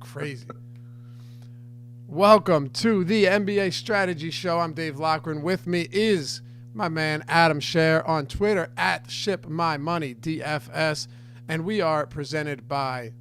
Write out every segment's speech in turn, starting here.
Crazy. Welcome to the NBA Strategy Show. I'm Dave Loughran. With me is my man Adam Scherer on Twitter at ShipMyMoneyDFS. And we are presented by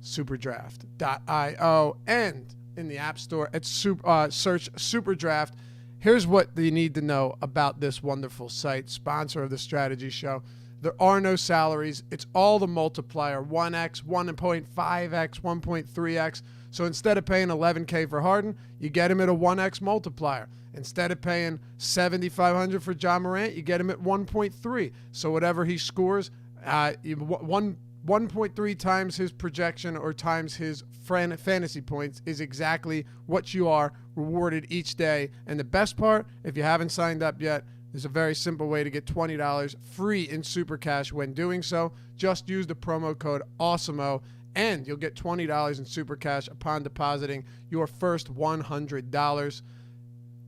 SuperDraft.io and in the App Store at search SuperDraft. Here's what you need to know about this wonderful site, sponsor of the Strategy Show. There are no salaries. It's all the multiplier, 1x, 1.5x, 1.3x. So instead of paying $11K for Harden, you get him at a 1x multiplier. Instead of paying $7,500 for John Morant, you get him at 1.3. So whatever he scores, 1.3 times his projection or times his fantasy points is exactly what you are rewarded each day. And the best part, if you haven't signed up yet, there's a very simple way to get $20 free in Super Cash when doing so. Just use the promo code AWESOMO and you'll get $20 in Super Cash upon depositing your first $100.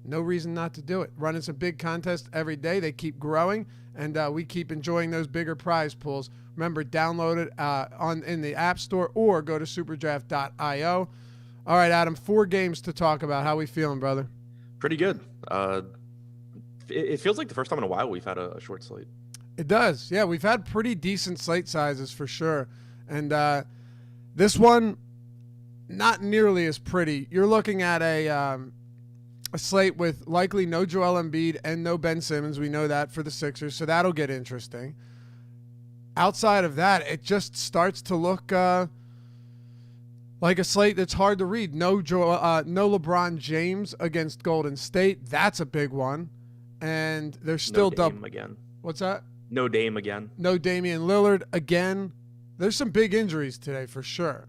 No reason not to do it. Running some big contests every day. They keep growing, and we keep enjoying those bigger prize pools. Remember, download it in the App Store or go to superdraft.io. All right, Adam, 4 games to talk about. How we feeling, brother? Pretty good. It feels like the first time in a while we've had a short slate. It does. Yeah, we've had pretty decent slate sizes for sure. And this one, not nearly as pretty. You're looking at a slate with likely no Joel Embiid and no Ben Simmons. We know that for the Sixers, so that'll get interesting. Outside of that, it just starts to look like a slate that's hard to read. No LeBron James against Golden State. That's a big one. And there's still no Dame again. What's that? No Dame again. No Damian Lillard again. There's some big injuries today for sure.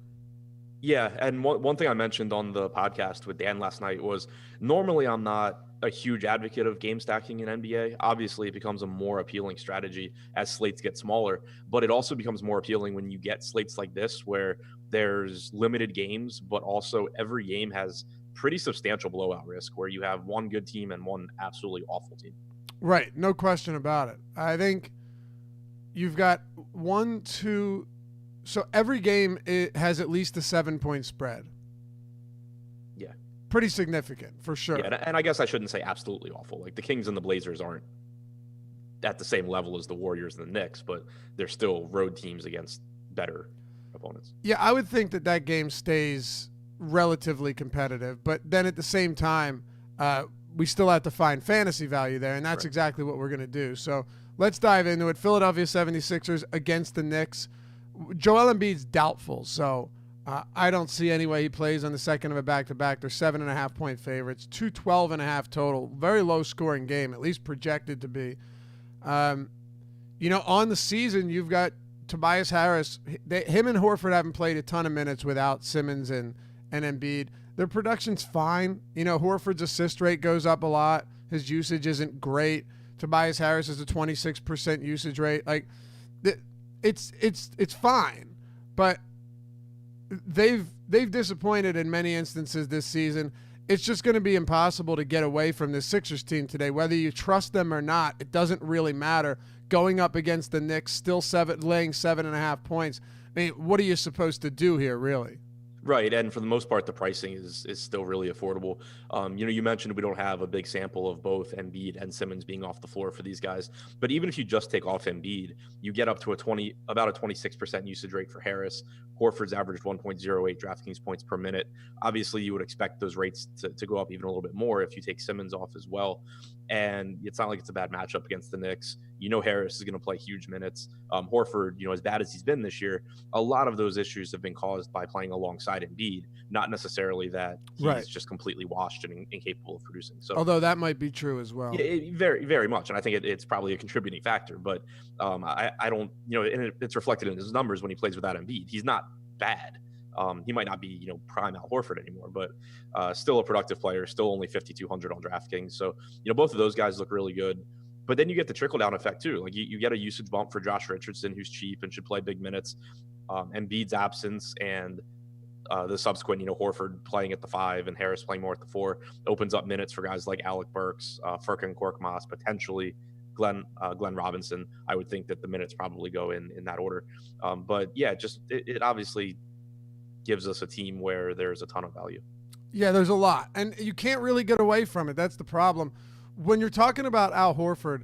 Yeah, and one thing I mentioned on the podcast with Dan last night was normally I'm not a huge advocate of game stacking in NBA. Obviously, it becomes a more appealing strategy as slates get smaller, but it also becomes more appealing when you get slates like this where there's limited games, but also every game has pretty substantial blowout risk where you have one good team and one absolutely awful team. Right, no question about it. I think you've got 1, 2, so every game it has at least a 7-point spread. Yeah. Pretty significant, for sure. Yeah, and I guess I shouldn't say absolutely awful. Like the Kings and the Blazers aren't at the same level as the Warriors and the Knicks, but they're still road teams against better opponents. Yeah, I would think that game stays relatively competitive, but then at the same time, we still have to find fantasy value there, and that's exactly what we're going to do. So let's dive into it. Philadelphia 76ers against the Knicks. Joel Embiid's doubtful, so I don't see any way he plays on the second of a back-to-back. They're 7.5-point favorites, 212.5 total. Very low-scoring game, at least projected to be. On the season, you've got Tobias Harris. Him and Horford haven't played a ton of minutes without Simmons and Embiid. Their production's fine. Horford's assist rate goes up a lot. His usage isn't great. Tobias Harris has a 26% usage rate. Like, it's fine, but they've disappointed in many instances this season. It's just going to be impossible to get away from this Sixers team today. Whether you trust them or not, it doesn't really matter. Going up against the Knicks, still laying 7.5 points. I mean, what are you supposed to do here, really? Right, and for the most part, the pricing is still really affordable. You mentioned we don't have a big sample of both Embiid and Simmons being off the floor for these guys, but even if you just take off Embiid, you get up to about a 26% usage rate for Harris. Horford's averaged 1.08 DraftKings points per minute. Obviously, you would expect those rates to go up even a little bit more if you take Simmons off as well. And it's not like it's a bad matchup against the Knicks. Harris is going to play huge minutes. Horford, as bad as he's been this year, a lot of those issues have been caused by playing alongside Embiid, not necessarily that he's just completely washed and incapable of producing. So, although that might be true as well. Very, very much. And I think it's probably a contributing factor. But I don't, and it's reflected in his numbers when he plays without Embiid. He's not bad. He might not be, prime Al Horford anymore, but still a productive player, still only 5,200 on DraftKings. So, both of those guys look really good. But then you get the trickle-down effect, too. Like, you get a usage bump for Josh Richardson, who's cheap and should play big minutes. Embiid's absence and the subsequent, Horford playing at the 5 and Harris playing more at the 4 opens up minutes for guys like Alec Burks, Furkan Korkmaz, potentially Glenn Robinson. I would think that the minutes probably go in that order. But, yeah, it obviously gives us a team where there's a ton of value. Yeah, there's a lot, and you can't really get away from it. That's the problem. When you're talking about Al Horford,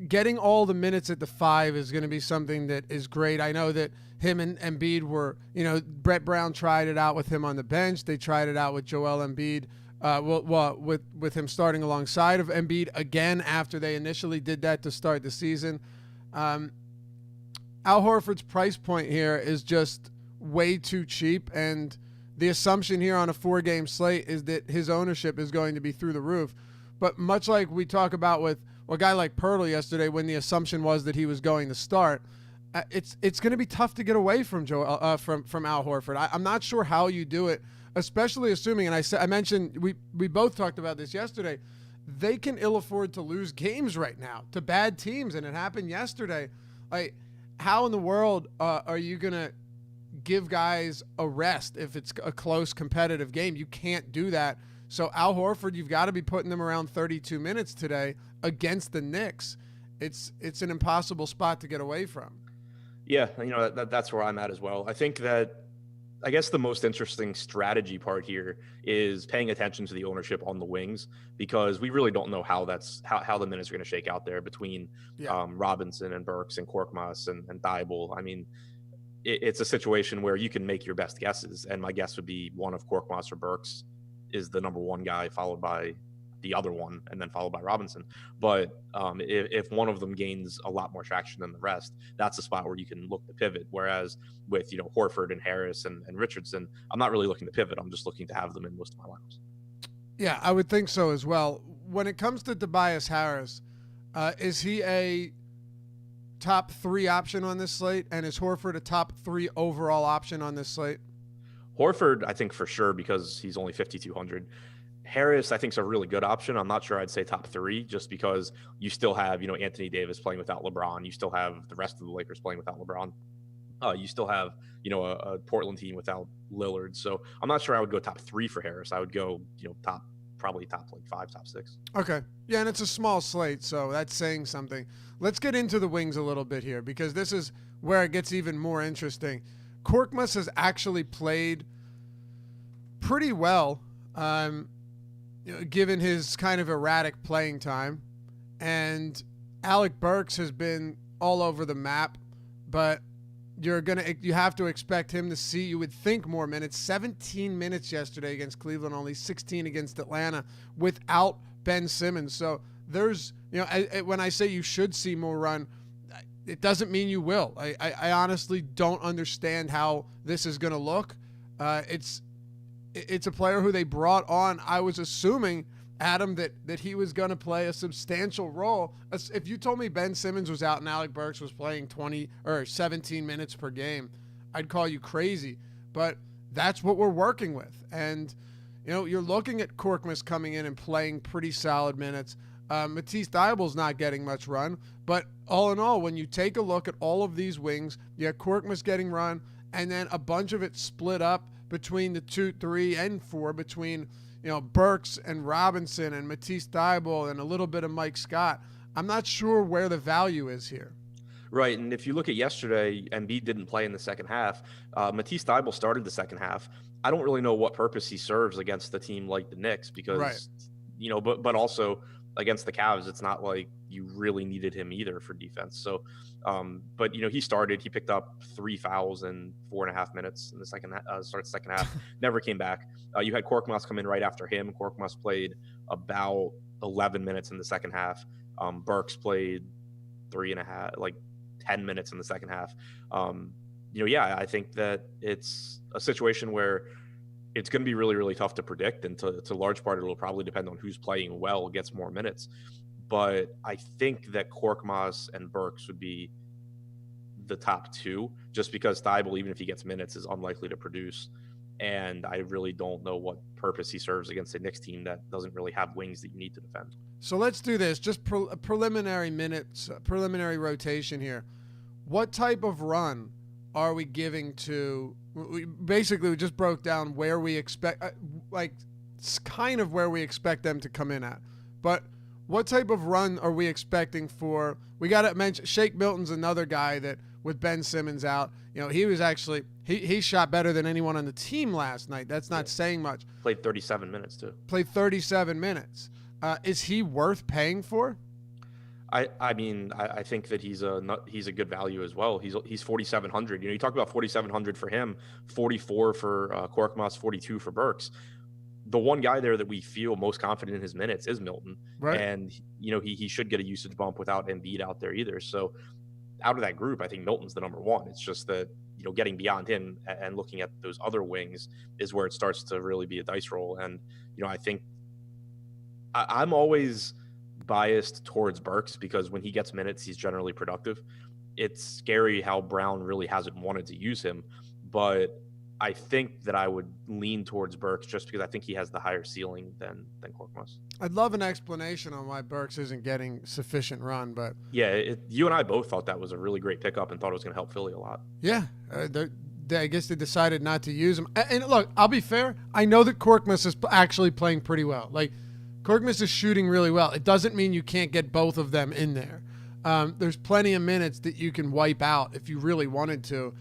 getting all the minutes at the 5 is going to be something that is great. I know that him and Embiid were, Brett Brown tried it out with him on the bench. They tried it out with Joel Embiid, with him starting alongside of Embiid again after they initially did that to start the season. Al Horford's price point here is just way too cheap, and the assumption here on a 4-game slate is that his ownership is going to be through the roof. But much like we talk about with a guy like Pirtle yesterday, when the assumption was that he was going to start, it's going to be tough to get away from from Al Horford. I'm not sure how you do it, especially assuming, and I mentioned we both talked about this yesterday, they can ill afford to lose games right now to bad teams, and it happened yesterday. Like, how in the world are you going to give guys a rest if it's a close competitive game? You can't do that. So Al Horford, you've got to be putting them around 32 minutes today against the Knicks. It's an impossible spot to get away from. Yeah, that's where I'm at as well. I guess the most interesting strategy part here is paying attention to the ownership on the wings, because we really don't know how the minutes are going to shake out there between Robinson and Burks and Korkmaz and Thibault. I mean, it's a situation where you can make your best guesses, and my guess would be one of Korkmaz or Burks is the number one guy, followed by the other one, and then followed by Robinson. But if one of them gains a lot more traction than the rest, that's a spot where you can look to pivot. Whereas with Horford and Harris and Richardson, I'm not really looking to pivot. I'm just looking to have them in most of my lineups. Yeah, I would think so as well. When it comes to Tobias Harris, is he a top 3 option on this slate, and is Horford a top 3 overall option on this slate? Horford, I think for sure, because he's only 5,200. Harris, I think, is a really good option. I'm not sure I'd say top 3, just because you still have, Anthony Davis playing without LeBron. You still have the rest of the Lakers playing without LeBron. You still have, a Portland team without Lillard. So I'm not sure I would go top 3 for Harris. I would go, probably top 5, top 6. Okay. Yeah, and it's a small slate, so that's saying something. Let's get into the wings a little bit here, because this is where it gets even more interesting. Korkmaz has actually played pretty well, given his kind of erratic playing time. And Alec Burks has been all over the map, but you have to expect him to see, you would think, more minutes. 17 minutes yesterday against Cleveland, only 16 against Atlanta without Ben Simmons. So there's, when I say you should see more run, it doesn't mean you will. I honestly don't understand how this is going to look. It's a player who they brought on. I was assuming, Adam, that he was going to play a substantial role. If you told me Ben Simmons was out and Alec Burks was playing 20 or 17 minutes per game, I'd call you crazy. But that's what we're working with. And, you're looking at Korkmaz coming in and playing pretty solid minutes. Matisse Thybulle's not getting much run, but all in all, when you take a look at all of these wings, you have Korkmaz getting run, and then a bunch of it split up between the 2, 3, and 4, between Burks and Robinson and Matisse Thybulle and a little bit of Mike Scott. I'm not sure where the value is here. Right, and if you look at yesterday, Embiid didn't play in the second half. Matisse Thybulle started the second half. I don't really know what ppurpose he serves against a team like the Knicks, because right. But also against the Cavs, it's not like you really needed him either for defense. So, but he started. He picked up 3 fouls in 4.5 minutes in the second half. Never came back. You had Korkmaz come in right after him. Korkmaz played about 11 minutes in the second half. Burks played 10 minutes in the second half. I think that it's a situation where it's going to be really, really tough to predict, and to large part, it'll probably depend on who's playing well, gets more minutes. But I think that Korkmaz and Burks would be the top 2, just because Thybulle, even if he gets minutes, is unlikely to produce. And I really don't know what purpose he serves against a Knicks team that doesn't really have wings that you need to defend. So let's do this. Just preliminary minutes, preliminary rotation here. What type of run are we giving to? We just broke down where we expect, it's kind of where we expect them to come in at. But what type of run are we expecting for? We got to mention Shake Milton's another guy that, with Ben Simmons out, he was actually he shot better than anyone on the team last night. That's not saying much. Played 37 minutes too. Played 37 minutes. Is he worth paying for? I mean, I think that he's a good value as well. He's 4,700. You talk about 4,700 for him, 44 for Korkmaz, 42 for Burks. The one guy there that we feel most confident in his minutes is Milton, right? And he should get a usage bump without Embiid out there either. So out of that group, I think Milton's the number one. It's just that getting beyond him and looking at those other wings is where it starts to really be a dice roll. And I think I'm always biased towards Burks because when he gets minutes, he's generally productive. It's scary how Brown really hasn't wanted to use him, but I think that I would lean towards Burks just because I think he has the higher ceiling than Korkmaz. I'd love an explanation on why Burks isn't getting sufficient run, but yeah, you and I both thought that was a really great pickup and thought it was going to help Philly a lot. Yeah, I guess they decided not to use him. And look, I'll be fair. I know that Korkmaz is actually playing pretty well. Like, Korkmaz is shooting really well. It doesn't mean you can't get both of them in there. There's plenty of minutes that you can wipe out if you really wanted to.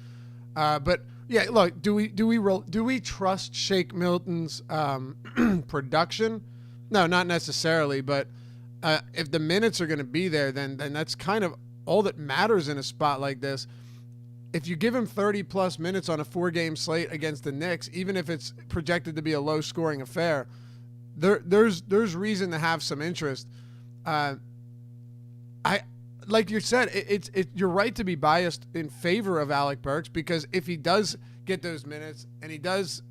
But yeah, look, do we trust Shake Milton's production? No, not necessarily. But if the minutes are going to be there, then that's kind of all that matters in a spot like this. If you give him 30-plus minutes on a 4-game slate against the Knicks, even if it's projected to be a low-scoring affair, there's reason to have some interest. Like you said, you're right to be biased in favor of Alec Burks because if he does get those minutes and he does,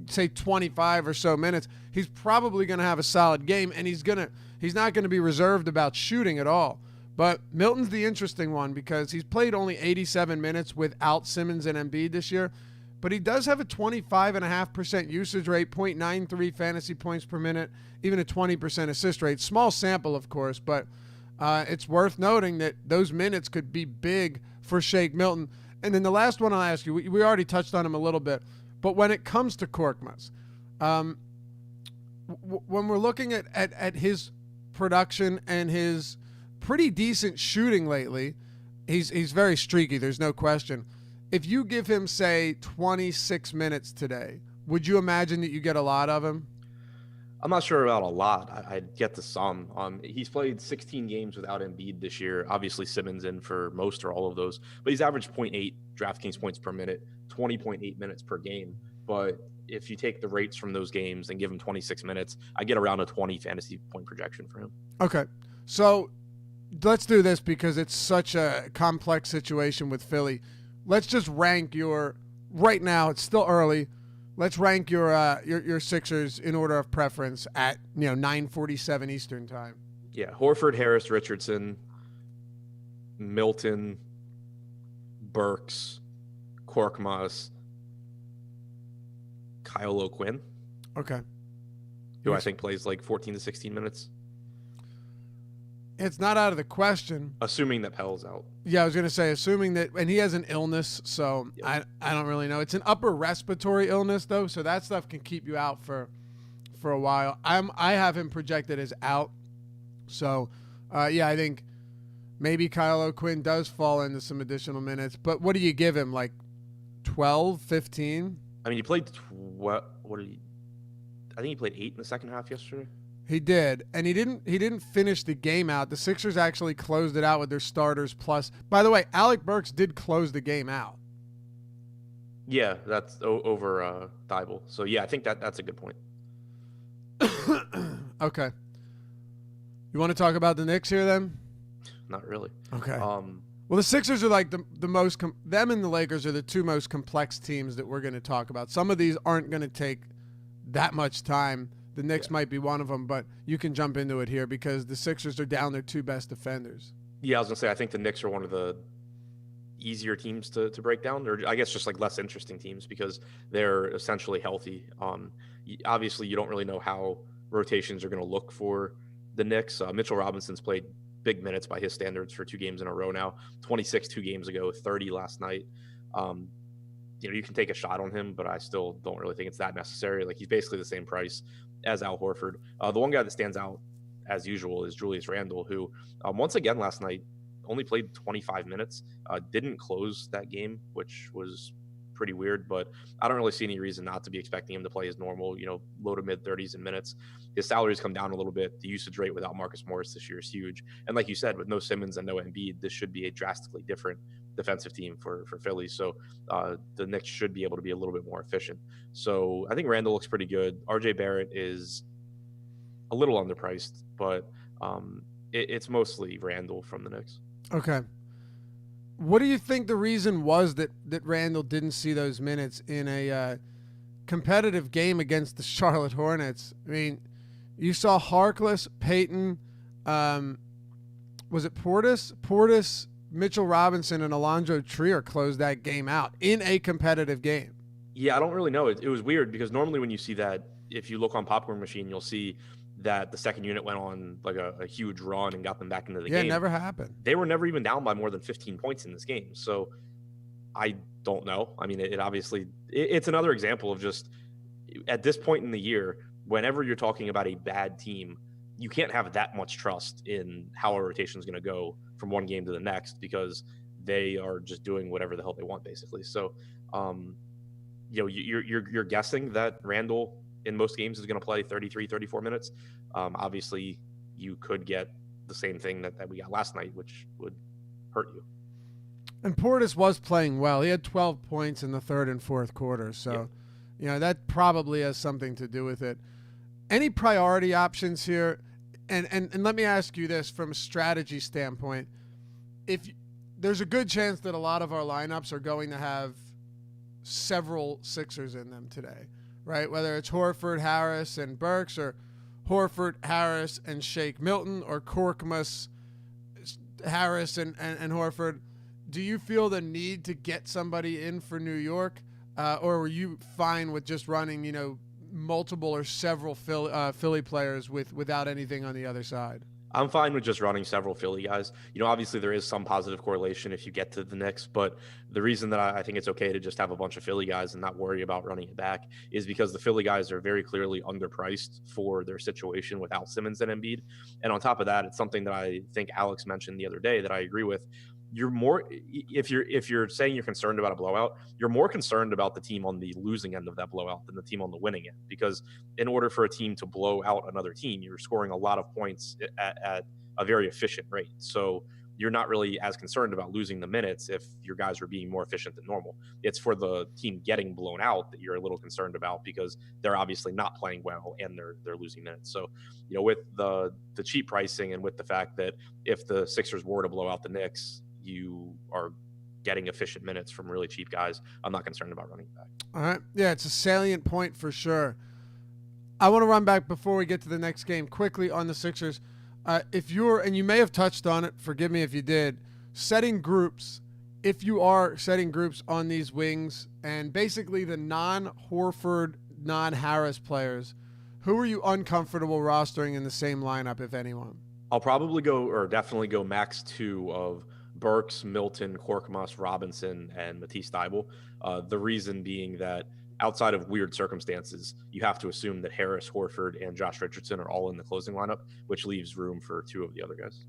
say 25 or so minutes, he's probably going to have a solid game and he's not going to be reserved about shooting at all. But Milton's the interesting one because he's played only 87 minutes without Simmons and Embiid this year. But he does have a 25.5% usage rate, 0.93 fantasy points per minute, even a 20% assist rate. Small sample, of course, but it's worth noting that those minutes could be big for Shake Milton. And then the last one I'll ask you, we already touched on him a little bit, but when it comes to Korkmaz, when we're looking at his production and his pretty decent shooting lately, he's very streaky, there's no question. If you give him, say, 26 minutes today, would you imagine that you get a lot of him? I'm not sure about a lot. I'd get the some. He's played 16 games without Embiid this year. Obviously, Simmons in for most or all of those. But he's averaged 0.8 DraftKings points per minute, 20.8 minutes per game. But if you take the rates from those games and give him 26 minutes, I get around a 20 fantasy point projection for him. Okay. So let's do this because it's such a complex situation with Philly. Let's just rank right now, it's still early. Let's rank your Sixers in order of preference at 9:47 Eastern time. Yeah, Horford, Harris, Richardson, Milton, Burks, Korkmaz, Kyle O'Quinn. Okay. Who I think plays like 14 to 16 minutes. It's not out of the question. Assuming that Pell's out. Yeah, I was going to say, assuming that, and he has an illness, so I don't really know. It's an upper respiratory illness, though, so that stuff can keep you out for a while. I have him projected as out, so, I think maybe Kyle O'Quinn does fall into some additional minutes, but what do you give him, like 12, 15? I mean, he played, I think he played 8 in the second half yesterday. He did, and he didn't finish the game out. The Sixers actually closed it out with their starters plus. By the way, Alec Burks did close the game out. Yeah, that's over Thibault. So yeah, I think that's a good point. Okay. You want to talk about the Knicks here then? Not really. Okay. Well, the Sixers are like the most them and the Lakers are the two most complex teams that we're going to talk about. Some of these aren't going to take that much time. The Knicks might be one of them, but you can jump into it here because the Sixers are down their two best defenders. Yeah, I was going to say, I think the Knicks are one of the easier teams to break down, or I guess just like less interesting teams because they're essentially healthy. Obviously, you don't really know how rotations are going to look for the Knicks. Mitchell Robinson's played big minutes by his standards for 2 games in a row now, 26 2 games ago, 30 last night. You can take a shot on him, but I still don't really think it's that necessary. Like, he's basically the same price as Al Horford. The one guy that stands out, as usual, is Julius Randle, who once again last night only played 25 minutes. Didn't close that game, which was pretty weird, but I don't really see any reason not to be expecting him to play his normal, low to mid 30s in minutes. His salary's come down a little bit. The usage rate without Marcus Morris this year is huge. And like you said, with no Simmons and no Embiid, this should be a drastically different defensive team for Philly. So the Knicks should be able to be a little bit more efficient. So I think Randall looks pretty good. RJ Barrett is a little underpriced, but it's mostly Randall from the Knicks. Okay. What do you think the reason was that Randall didn't see those minutes in a competitive game against the Charlotte Hornets? I mean, you saw Harkless, Payton, was it Portis, Mitchell Robinson, and Alonzo Trier closed that game out in a competitive game. Yeah, I don't really know. It was weird because normally when you see that, if you look on Popcorn Machine, you'll see that the second unit went on like a huge run and got them back into the game. Yeah, it never happened. They were never even down by more than 15 points in this game. So I don't know. I mean, it obviously, it's another example of just at this point in the year, whenever you're talking about a bad team, you can't have that much trust in how a rotation is going to go from one game to the next because they are just doing whatever the hell they want, basically. So, you're guessing that Randall in most games is going to play 33, 34 minutes. Obviously, you could get the same thing that we got last night, which would hurt you. And Portis was playing well. He had 12 points in the third and fourth quarter. So, that probably has something to do with it. Any priority options here? And let me ask you this from a strategy standpoint. There's a good chance that a lot of our lineups are going to have several Sixers in them today, right? Whether it's Horford, Harris, and Burks, or Horford, Harris, and Shake Milton, or Korkmaz, Harris, and Horford. Do you feel the need to get somebody in for New York, or were you fine with just running, multiple or several Philly players without anything on the other side? I'm fine with just running several Philly guys. Obviously there is some positive correlation if you get to the Knicks, but the reason that I think it's okay to just have a bunch of Philly guys and not worry about running it back is because the Philly guys are very clearly underpriced for their situation without Simmons and Embiid. And on top of that, it's something that I think Alex mentioned the other day that I agree with. You're more, if you're saying you're concerned about a blowout, you're more concerned about the team on the losing end of that blowout than the team on the winning end. Because in order for a team to blow out another team, you're scoring a lot of points at a very efficient rate. So you're not really as concerned about losing the minutes if your guys are being more efficient than normal. It's for the team getting blown out that you're a little concerned about because they're obviously not playing well and they're losing minutes. So, with the cheap pricing and with the fact that if the Sixers were to blow out the Knicks, you are getting efficient minutes from really cheap guys. I'm not concerned about running back. All right. Yeah, it's a salient point for sure. I want to run back before we get to the next game quickly on the Sixers. If you're, and you may have touched on it, forgive me if you did, setting groups, if you are setting groups on these wings and basically the non-Horford, non-Harris players, who are you uncomfortable rostering in the same lineup, if anyone? I'll definitely go max 2 of Burks, Milton, Korkmaz, Robinson, and Matisse Thybulle. The reason being that outside of weird circumstances, you have to assume that Harris, Horford, and Josh Richardson are all in the closing lineup, which leaves room for 2 of the other guys.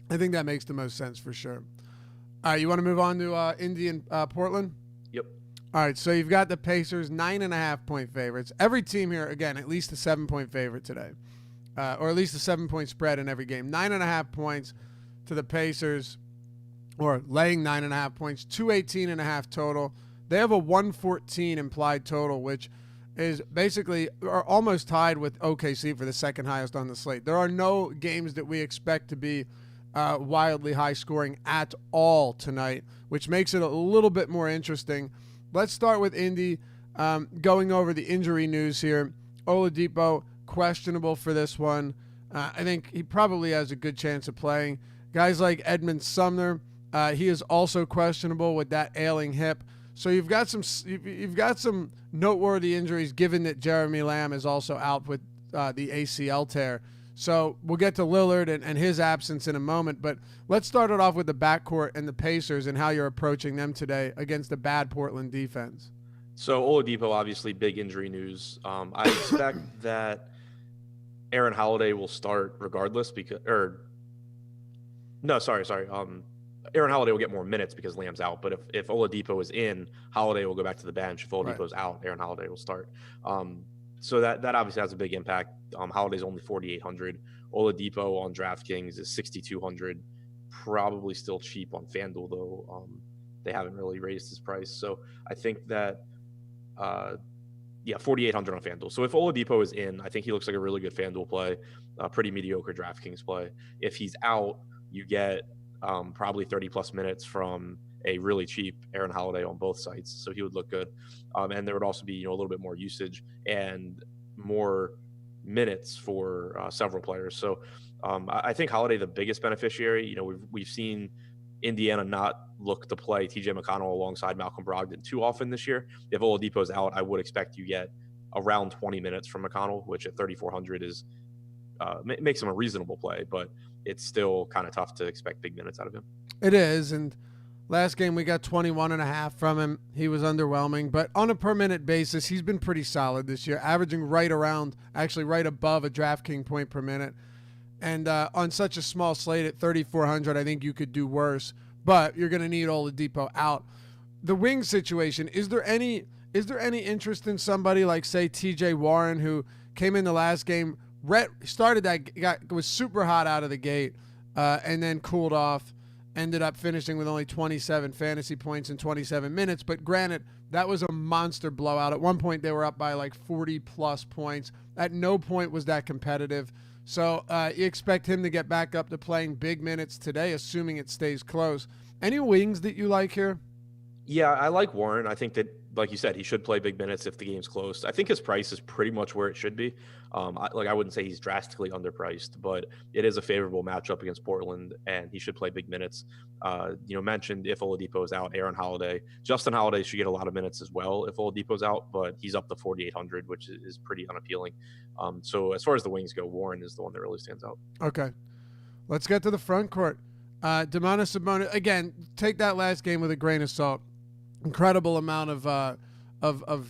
I think that makes the most sense for sure. All right, you want to move on to Indy and Portland? Yep. All right, so you've got the Pacers, 9.5-point favorites. Every team here, again, at least a 7-point favorite today, or at least a 7-point spread in every game. 9.5 points to the Pacers, or laying 9.5 points, 218.5 total. They have a 114 implied total, which is basically are almost tied with OKC for the second highest on the slate. There are no games that we expect to be wildly high scoring at all tonight, which makes it a little bit more interesting. Let's start with Indy, going over the injury news here. Oladipo, questionable for this one. I think he probably has a good chance of playing. Guys like Edmund Sumner, he is also questionable with that ailing hip. So you've got some noteworthy injuries, given that Jeremy Lamb is also out with the ACL tear. So we'll get to Lillard and his absence in a moment, but let's start it off with the backcourt and the Pacers and how you're approaching them today against a bad Portland defense. So Oladipo, obviously big injury news. I expect that Aaron Holiday will start regardless Aaron Holiday will get more minutes because Lamb's out. But if Oladipo is in, Holiday will go back to the bench. If Oladipo's out, Aaron Holiday will start. So that obviously has a big impact. Holiday's only 4,800. Oladipo on DraftKings is 6,200. Probably still cheap on FanDuel though. They haven't really raised his price. So I think that 4,800 on FanDuel. So if Oladipo is in, I think he looks like a really good FanDuel play, pretty mediocre DraftKings play. If he's out, you get probably 30 plus minutes from a really cheap Aaron Holiday on both sites. So he would look good. And there would also be, a little bit more usage and more minutes for several players. So I think Holiday, the biggest beneficiary, we've seen Indiana not look to play TJ McConnell alongside Malcolm Brogdon too often this year. If Oladipo's out, I would expect you get around 20 minutes from McConnell, which at 3,400 is makes him a reasonable play, but it's still kind of tough to expect big minutes out of him. It is, and last game we got 21.5 from him. He was underwhelming, but on a per minute basis, he's been pretty solid this year, averaging right above a DraftKings point per minute. And on such a small slate at 3,400, I think you could do worse. But you're going to need Oladipo out. The wing situation, is there any interest in somebody like, say, T.J. Warren, who came in the last game, was super hot out of the gate, and then cooled off, ended up finishing with only 27 fantasy points in 27 minutes. But granted, that was a monster blowout. At one point, they were up by like 40-plus points. At no point was that competitive. So you expect him to get back up to playing big minutes today, assuming it stays close. Any wings that you like here? Yeah, I like Warren. I think that, like you said, he should play big minutes if the game's close. I think his price is pretty much where it should be. I wouldn't say he's drastically underpriced, but it is a favorable matchup against Portland, and he should play big minutes. Mentioned if Oladipo is out, Aaron Holiday. Justin Holiday should get a lot of minutes as well if Oladipo's out, but he's up to 4,800, which is pretty unappealing. So as far as the wings go, Warren is the one that really stands out. Okay. Let's get to the front court. Domantas Sabonis, again, take that last game with a grain of salt. Incredible amount of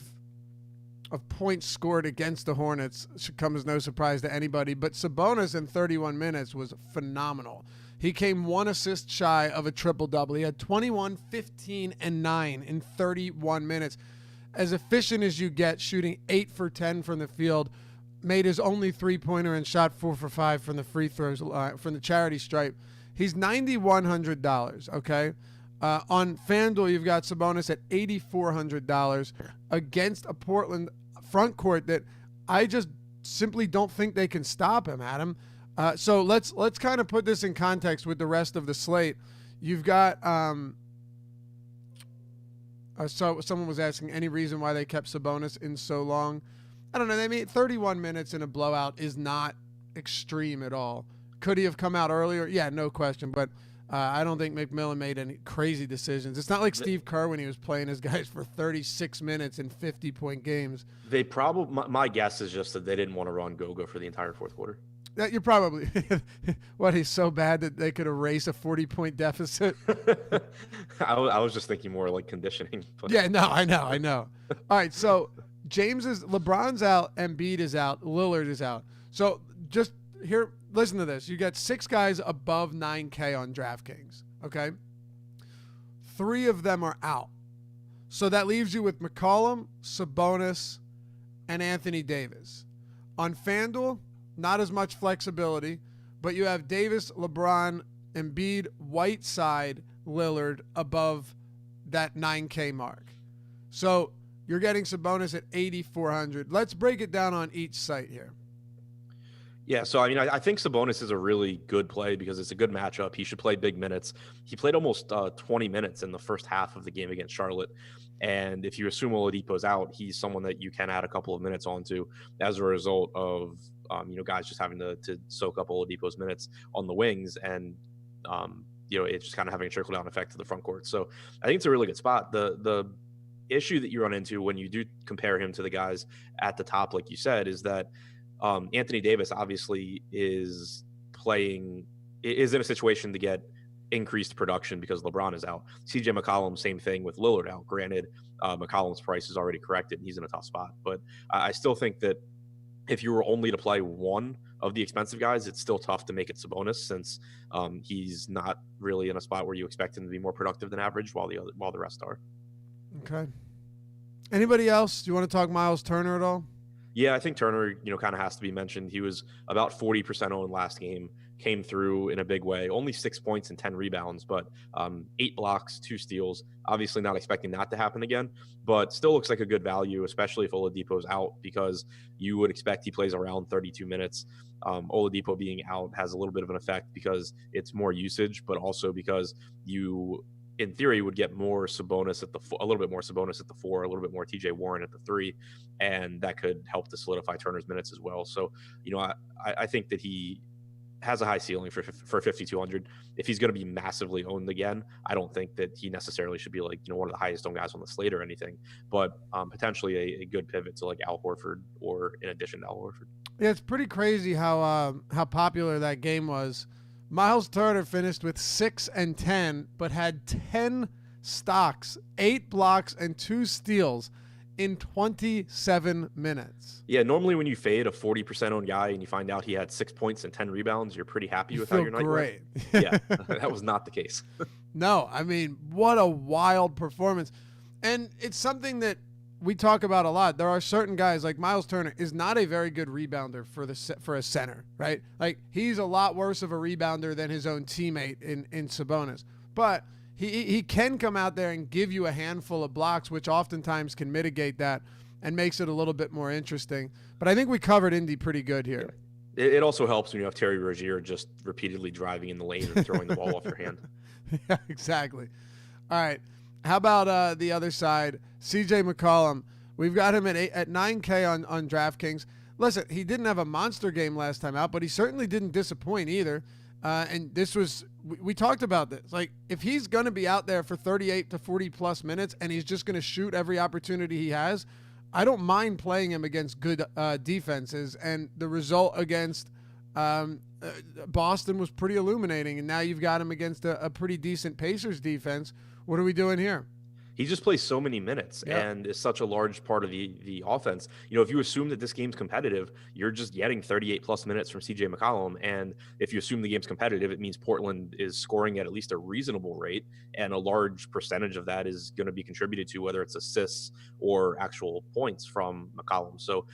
points scored against the Hornets. Should come as no surprise to anybody. But Sabonis in 31 minutes was phenomenal. He came 1 assist shy of a triple-double. He had 21, 15, and 9 in 31 minutes. As efficient as you get, shooting 8 for 10 from the field, made his only three-pointer and shot 4 for 5 from the free throws, from the charity stripe. He's $9,100, okay? On FanDuel, you've got Sabonis at $8,400 against a Portland front court that I just simply don't think they can stop him, Adam. So let's kind of put this in context with the rest of the slate. You've got so someone was asking any reason why they kept Sabonis in so long. I don't know. They made 31 minutes in a blowout is not extreme at all. Could he have come out earlier? Yeah, no question. But I don't think McMillan made any crazy decisions. It's not like Steve Kerr when he was playing his guys for 36 minutes in 50-point games. They probably, my guess is just that they didn't want to run go-go for the entire fourth quarter. That you're probably he's so bad that they could erase a 40-point deficit. I was just thinking more like conditioning. But. Yeah, no, I know. All right, so LeBron's out, Embiid is out, Lillard is out. So just here, listen to this. You got 6 guys above 9K on DraftKings, okay? 3 of them are out. So that leaves you with McCollum, Sabonis, and Anthony Davis. On FanDuel, not as much flexibility, but you have Davis, LeBron, Embiid, Whiteside, Lillard above that 9K mark. So you're getting Sabonis at 8,400. Let's break it down on each site here. Yeah, so I mean, I think Sabonis is a really good play because it's a good matchup. He should play big minutes. He played almost 20 minutes in the first half of the game against Charlotte. And if you assume Oladipo's out, he's someone that you can add a couple of minutes onto as a result of, guys just having to soak up Oladipo's minutes on the wings. And, it's just kind of having a trickle-down effect to the front court. So I think it's a really good spot. The issue that you run into when you do compare him to the guys at the top, like you said, is that Anthony Davis obviously is in a situation to get increased production because LeBron is out. CJ McCollum, same thing with Lillard out. Granted, McCollum's price is already corrected and he's in a tough spot. But I still think that if you were only to play one of the expensive guys, it's still tough to make it Sabonis since he's not really in a spot where you expect him to be more productive than average, while the rest are. Okay. Anybody else? Do you want to talk Miles Turner at all? Yeah, I think Turner, kind of has to be mentioned. He was about 40% owned last game, came through in a big way. Only 6 points and 10 rebounds, but 8 blocks, 2 steals. Obviously not expecting that to happen again, but still looks like a good value, especially if Oladipo's out, because you would expect he plays around 32 minutes. Oladipo being out has a little bit of an effect because it's more usage, but also because you, in theory, would get more Sabonis a little bit more Sabonis at the 4, a little bit more TJ Warren at the 3, and that could help to solidify Turner's minutes as well. So, I think that he has a high ceiling for 5,200. If he's going to be massively owned again, I don't think that he necessarily should be like, one of the highest owned guys on the slate or anything, but potentially a good pivot to like Al Horford or in addition to Al Horford. Yeah, it's pretty crazy how popular that game was. Miles Turner finished with 6 and 10, but had 10 stocks, 8 blocks, and 2 steals in 27 minutes. Yeah, normally when you fade a 40% owned guy and you find out he had 6 points and 10 rebounds, you're pretty happy with how your night went. Yeah, that was not the case. No, I mean, what a wild performance. And it's something that we talk about a lot. There are certain guys, like Miles Turner is not a very good rebounder for a center, right? Like, he's a lot worse of a rebounder than his own teammate in Sabonis. But he can come out there and give you a handful of blocks, which oftentimes can mitigate that and makes it a little bit more interesting. But I think we covered Indy pretty good here. Yeah. It also helps when you have Terry Rozier just repeatedly driving in the lane and throwing the ball off your hand. Yeah, exactly. All right. How about the other side, CJ McCollum? We've got him at 9K on DraftKings. Listen, he didn't have a monster game last time out, but he certainly didn't disappoint either. And this was, we talked about this. Like, if he's going to be out there for 38 to 40 plus minutes and he's just going to shoot every opportunity he has, I don't mind playing him against good defenses. And the result against Boston was pretty illuminating. And now you've got him against a pretty decent Pacers defense. What are we doing here? He just plays so many minutes and is such a large part of the offense. If you assume that this game's competitive, you're just getting 38 plus minutes from CJ McCollum. And if you assume the game's competitive, it means Portland is scoring at least a reasonable rate. And a large percentage of that is going to be contributed to, whether it's assists or actual points from McCollum. So,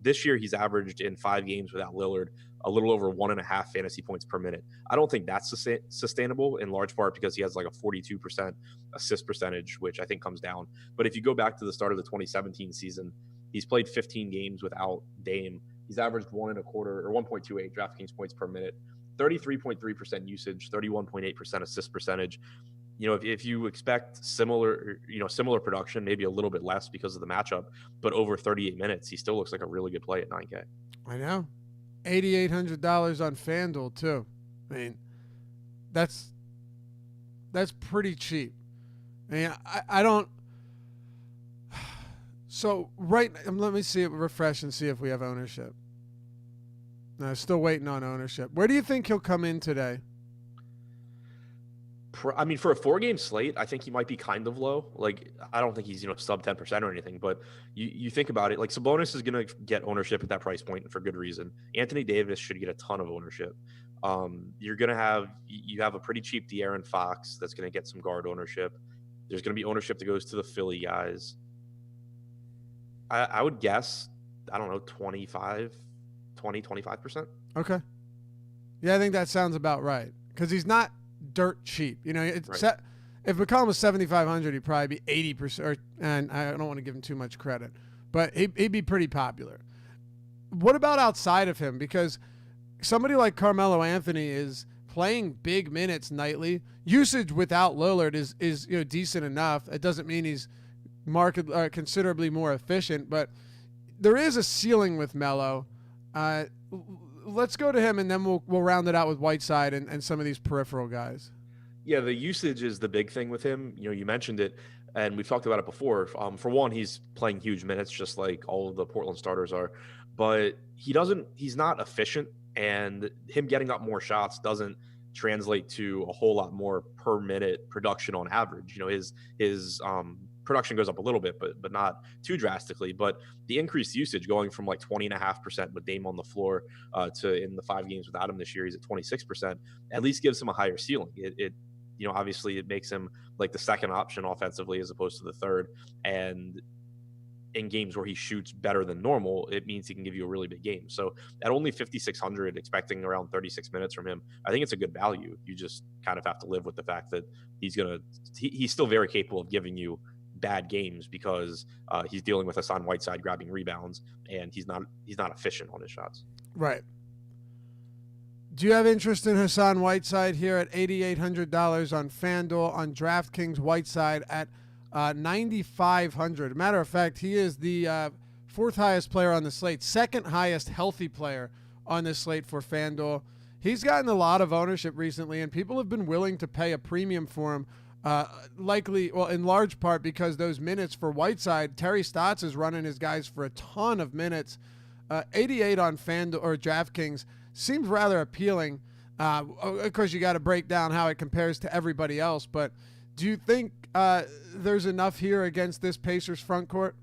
this year he's averaged in 5 games without Lillard a little over 1.5 fantasy points per minute. I don't think that's sustainable, in large part because he has like a 42% assist percentage, which I think comes down. But if you go back to the start of the 2017 season, he's played 15 games without Dame. He's averaged 1.25 or 1.28 DraftKings points per minute, 33.3% usage, 31.8% assist percentage. If you expect similar production, maybe a little bit less because of the matchup, but over 38 minutes, he still looks like a really good play at 9K. I know. $8,800 on FanDuel too. I mean, that's pretty cheap. I mean, I don't. So let me see it, refresh and see if we have ownership. No, still waiting on ownership. Where do you think he'll come in today? I mean, for a 4-game slate, I think he might be kind of low. Like, I don't think he's, sub 10% or anything, but you think about it, like Sabonis is going to get ownership at that price point for good reason. Anthony Davis should get a ton of ownership. You have a pretty cheap De'Aaron Fox that's going to get some guard ownership. There's going to be ownership that goes to the Philly guys. I would guess, I don't know, 25%. Okay. Yeah, I think that sounds about right. Because he's not dirt cheap. Right. If McCollum was 7,500, he'd probably be 80%. And I don't want to give him too much credit, but he'd be pretty popular. What about outside of him? Because somebody like Carmelo Anthony is playing big minutes nightly. Usage without Lillard is decent enough. It doesn't mean he's considerably more efficient, but there is a ceiling with Melo. Let's go to him, and then we'll round it out with Whiteside and some of these peripheral guys. Yeah, the usage is the big thing with him. You mentioned it, and we've talked about it before. For one, he's playing huge minutes, just like all of the Portland starters are. But he's not efficient, and him getting up more shots doesn't translate to a whole lot more per minute production on average. His production goes up a little bit, but not too drastically. But the increased usage going from like 20.5% with Dame on the floor to in the 5 games without him this year, he's at 26%, at least gives him a higher ceiling. It obviously it makes him like the second option offensively as opposed to the third. And in games where he shoots better than normal, it means he can give you a really big game. So at only 5,600, expecting around 36 minutes from him, I think it's a good value. You just kind of have to live with the fact that he's still very capable of giving you bad games because he's dealing with Hassan Whiteside grabbing rebounds, and he's not efficient on his shots. Right. Do you have interest in Hassan Whiteside here at $8,800 on FanDuel, on DraftKings? Whiteside at 9,500. Matter of fact, he is the fourth highest player on the slate, second highest healthy player on this slate for FanDuel. He's gotten a lot of ownership recently, and people have been willing to pay a premium for him. In large part because those minutes for Whiteside, Terry Stotts is running his guys for a ton of minutes. 88 on FanDuel or DraftKings seems rather appealing. Of course, you got to break down how it compares to everybody else, but do you think there's enough here against this Pacers front court?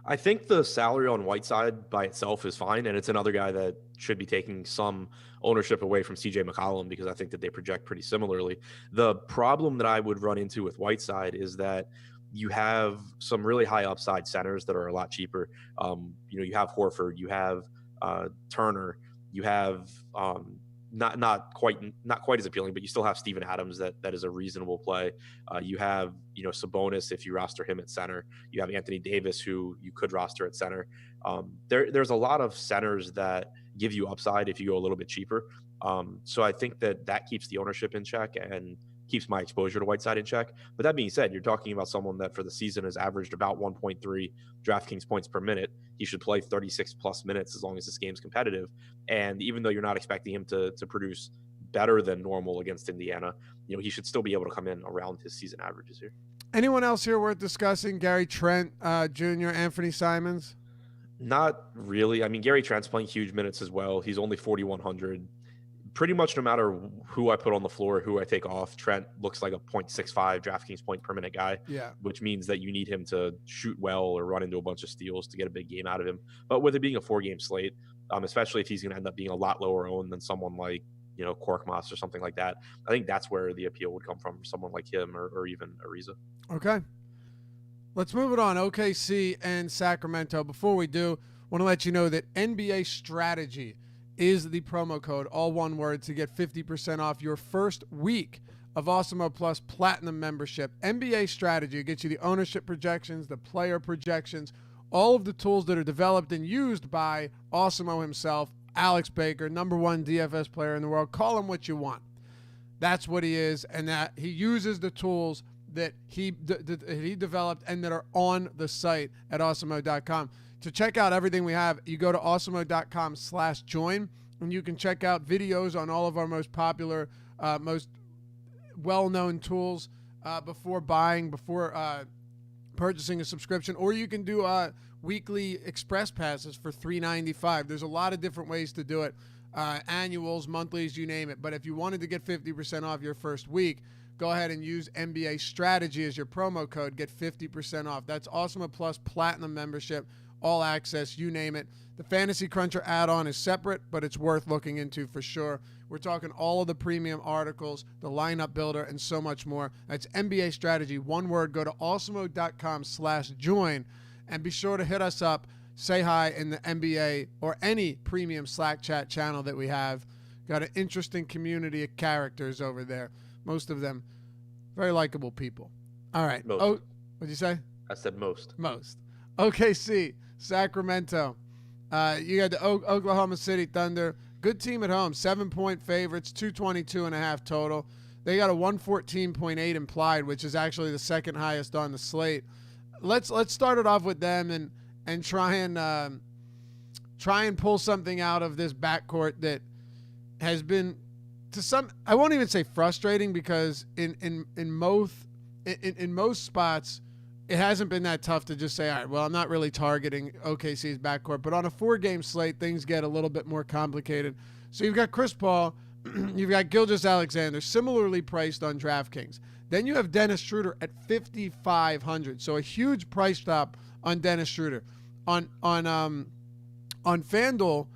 I think the salary on Whiteside by itself is fine, and it's another guy that should be taking some ownership away from CJ McCollum because I think that they project pretty similarly. The problem that I would run into with Whiteside is that you have some really high upside centers that are a lot cheaper. You have Horford, you have Turner, you have not quite as appealing, but you still have Steven Adams that is a reasonable play. You have Sabonis if you roster him at center. You have Anthony Davis who you could roster at center. There's a lot of centers that give you upside if you go a little bit cheaper. So I think that keeps the ownership in check and keeps my exposure to Whiteside in check. But that being said, you're talking about someone that for the season has averaged about 1.3 DraftKings points per minute. He should play 36 plus minutes as long as this game's competitive. And even though you're not expecting him to produce better than normal against Indiana, he should still be able to come in around his season averages here. Anyone else here worth discussing? Gary Trent Jr., Anthony Simons? Not really. I mean, Gary Trent's playing huge minutes as well. He's only 4,100. Pretty much no matter who I put on the floor, who I take off, Trent looks like a 0.65 DraftKings point per minute guy, which means that you need him to shoot well or run into a bunch of steals to get a big game out of him. But with it being a 4-game slate, especially if he's going to end up being a lot lower owned than someone like, Korkmaz or something like that, I think that's where the appeal would come from someone like him or even Ariza. Okay. Let's move it on. OKC and Sacramento. Before we do, I want to let you know that NBA Strategy is the promo code, all one word, to get 50% off your first week of Awesemo Plus Platinum membership. NBA Strategy gets you the ownership projections, the player projections, all of the tools that are developed and used by Awesemo himself, Alex Baker, #1 DFS player in the world. Call him what you want. That's what he is, and that he uses the tools that he developed and that are on the site at awesemo.com. To check out everything we have, you go to awesemo.com/join, and you can check out videos on all of our most popular, most well-known tools before purchasing a subscription, or you can do weekly express passes for $3.95. There's a lot of different ways to do it, annuals, monthlies, you name it. But if you wanted to get 50% off your first week, go ahead and use NBA Strategy as your promo code. Get 50% off. That's Awesemo Plus Platinum membership. All access, you name it. The Fantasy Cruncher add-on is separate, but it's worth looking into for sure. We're talking all of the premium articles, the lineup builder, and so much more. That's NBA Strategy. One word. Go to awesemo.com/join, and be sure to hit us up. Say hi in the NBA or any premium Slack chat channel that we have. Got an interesting community of characters over there. Most of them very likable people. All right. Most. Oh, what'd you say? I said most. Most. OKC, Sacramento. You got the Oklahoma City Thunder. Good team at home. 7-point favorites, 222.5 total. They got a 114.8 implied, which is actually the second highest on the slate. Let's start it off with them and try and pull something out of this backcourt that has been to some. I won't even say frustrating because in most spots, it hasn't been that tough to just say, all right, well, I'm not really targeting OKC's backcourt. But on a 4-game slate, things get a little bit more complicated. So you've got Chris Paul, you've got Gilgeous-Alexander, similarly priced on DraftKings. Then you have Dennis Schroeder at 5,500. So a huge price drop on Dennis Schroeder. On FanDuel,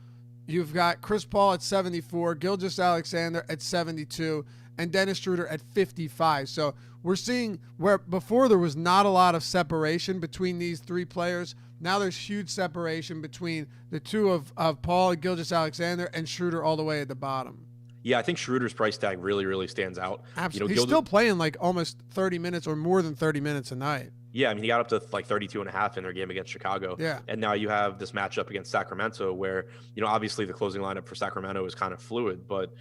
you've got Chris Paul at 74, Gilgeous-Alexander at 72, and Dennis Schroeder at 55. So we're seeing where before there was not a lot of separation between these three players. Now there's huge separation between the two of Paul, Gilgeous-Alexander, and Schroeder all the way at the bottom. Yeah, I think Schroeder's price tag really, really stands out. Absolutely. He's still playing like almost 30 minutes or more than 30 minutes a night. Yeah, I mean, he got up to like 32 and a half in their game against Chicago. Yeah. And now you have this matchup against Sacramento where, obviously the closing lineup for Sacramento is kind of fluid, but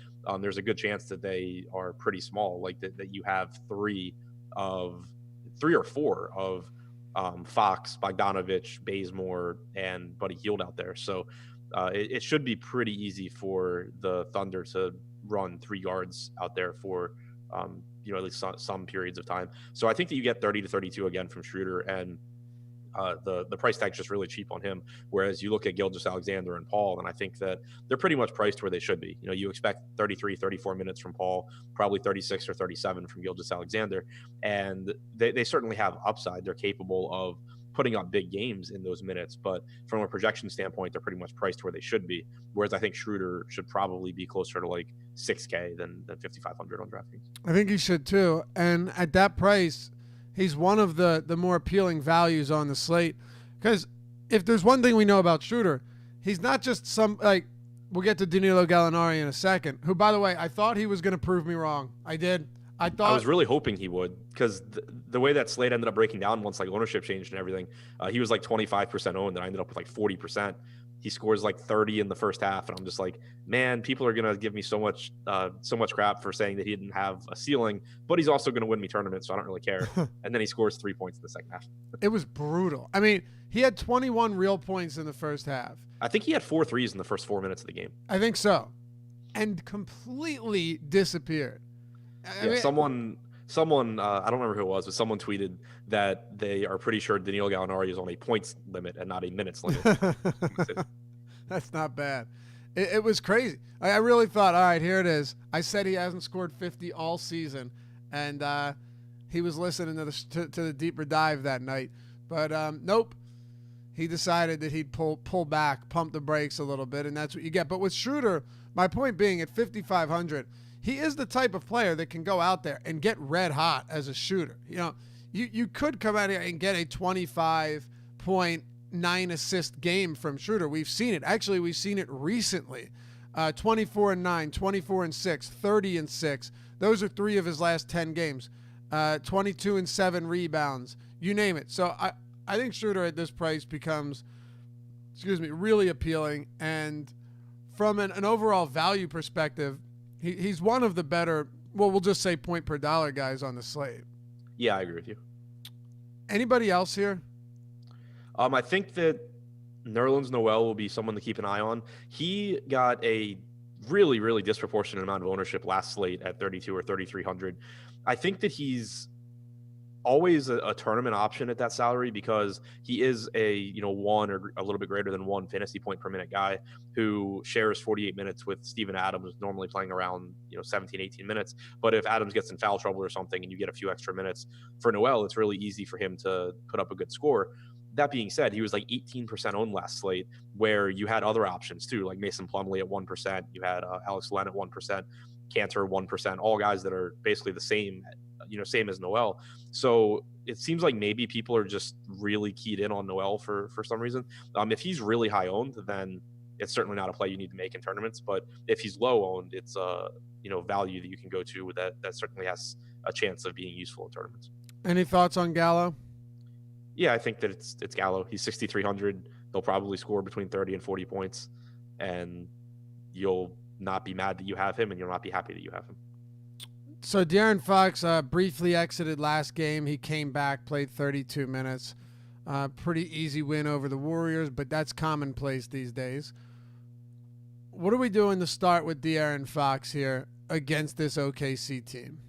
there's a good chance that they are pretty small, like that you have three or four of Fox, Bogdanovich, Bazemore, and Buddy Hield out there. So it should be pretty easy for the Thunder to run 3 guards out there for at least some periods of time. So I think that you get 30 to 32 again from Schroeder, and the price tag's just really cheap on him. Whereas you look at Gilgeous-Alexander and Paul, and I think that they're pretty much priced where they should be. You expect 33, 34 minutes from Paul, probably 36 or 37 from Gilgeous-Alexander, and they certainly have upside. They're capable of putting up big games in those minutes, but from a projection standpoint, they're pretty much priced where they should be. Whereas I think Schroeder should probably be closer to like 6K than 5,500 on DraftKings. I think he should too. And at that price, he's one of the more appealing values on the slate. Because if there's one thing we know about Schroeder, he's not just we'll get to Danilo Gallinari in a second, who, by the way, I thought he was going to prove me wrong. I did. I was really hoping he would, because the way that slate ended up breaking down once like ownership changed and everything, he was like 25% owned, and I ended up with like 40%. He scores like 30 in the first half, and I'm just like, man, people are gonna give me so much crap for saying that he didn't have a ceiling, but he's also gonna win me tournaments, so I don't really care. And then he scores 3 points in the second half. It was brutal. I mean, he had 21 real points in the first half. I think he had 4 threes in the first 4 minutes of the game. I think so, and completely disappeared. Someone I don't remember who it was, but someone tweeted that they are pretty sure Danilo Gallinari is on a points limit and not a minutes limit. That's not bad. It was crazy. I really thought, all right, here it is. I said he hasn't scored 50 all season, and he was listening to the deeper dive that night. But nope. He decided that he'd pull back, pump the brakes a little bit, and that's what you get. But with Schroeder, my point being, at 5,500, he is the type of player that can go out there and get red hot as a shooter. You could come out here and get a 25-point, 9-assist game from Schroeder. We've seen it. Actually, we've seen it recently. 24-9, 24-6, 30-6. Those are 3 of his last 10 games. 22-7 rebounds. You name it. So I think Schroeder at this price becomes, really appealing. And from an overall value perspective, he's one of the better, we'll just say point per dollar guys on the slate. Yeah, I agree with you. Anybody else here? I think that Nerlens Noel will be someone to keep an eye on. He got a really, really disproportionate amount of ownership last slate at 32 or 3,300. I think that he's always a tournament option at that salary, because he is a 1 or a little bit greater than 1 fantasy point per minute guy who shares 48 minutes with Steven Adams, normally playing around 17, 18 minutes. But if Adams gets in foul trouble or something and you get a few extra minutes for Noel, it's really easy for him to put up a good score. That being said, he was like 18% owned last slate, where you had other options too, like Mason Plumlee at 1%, you had Alex Len at 1%, Cantor 1%, all guys that are basically the same as Noel. So it seems like maybe people are just really keyed in on Noel for some reason. If he's really high owned, then it's certainly not a play you need to make in tournaments. But if he's low owned, it's a value that you can go to that certainly has a chance of being useful in tournaments. Any thoughts on Gallo? Yeah, I think that it's Gallo. He's 6,300. They'll probably score between 30 and 40 points, and you'll not be mad that you have him, and you'll not be happy that you have him. So De'Aaron Fox briefly exited last game. He came back, played 32 minutes. Pretty easy win over the Warriors, but that's commonplace these days. What are we doing to start with De'Aaron Fox here against this OKC team?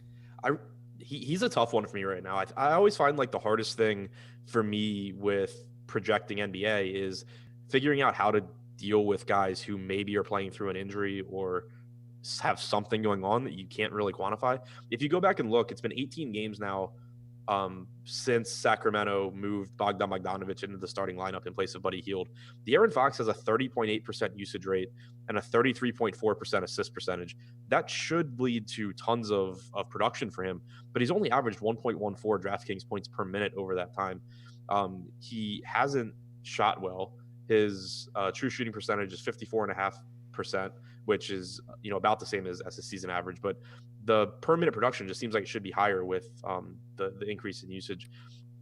He's a tough one for me right now. I always find like the hardest thing for me with projecting NBA is figuring out how to deal with guys who maybe are playing through an injury or have something going on that you can't really quantify. If you go back and look, it's been 18 games now since Sacramento moved Bogdan Bogdanovic into the starting lineup in place of Buddy Hield. De'Aaron Fox has a 30.8% usage rate and a 33.4% assist percentage. That should lead to tons of production for him, but he's only averaged 1.14 DraftKings points per minute over that time. He hasn't shot well. His true shooting percentage is 54.5%, which is about the same as the season average, but the per minute production just seems like it should be higher with the increase in usage.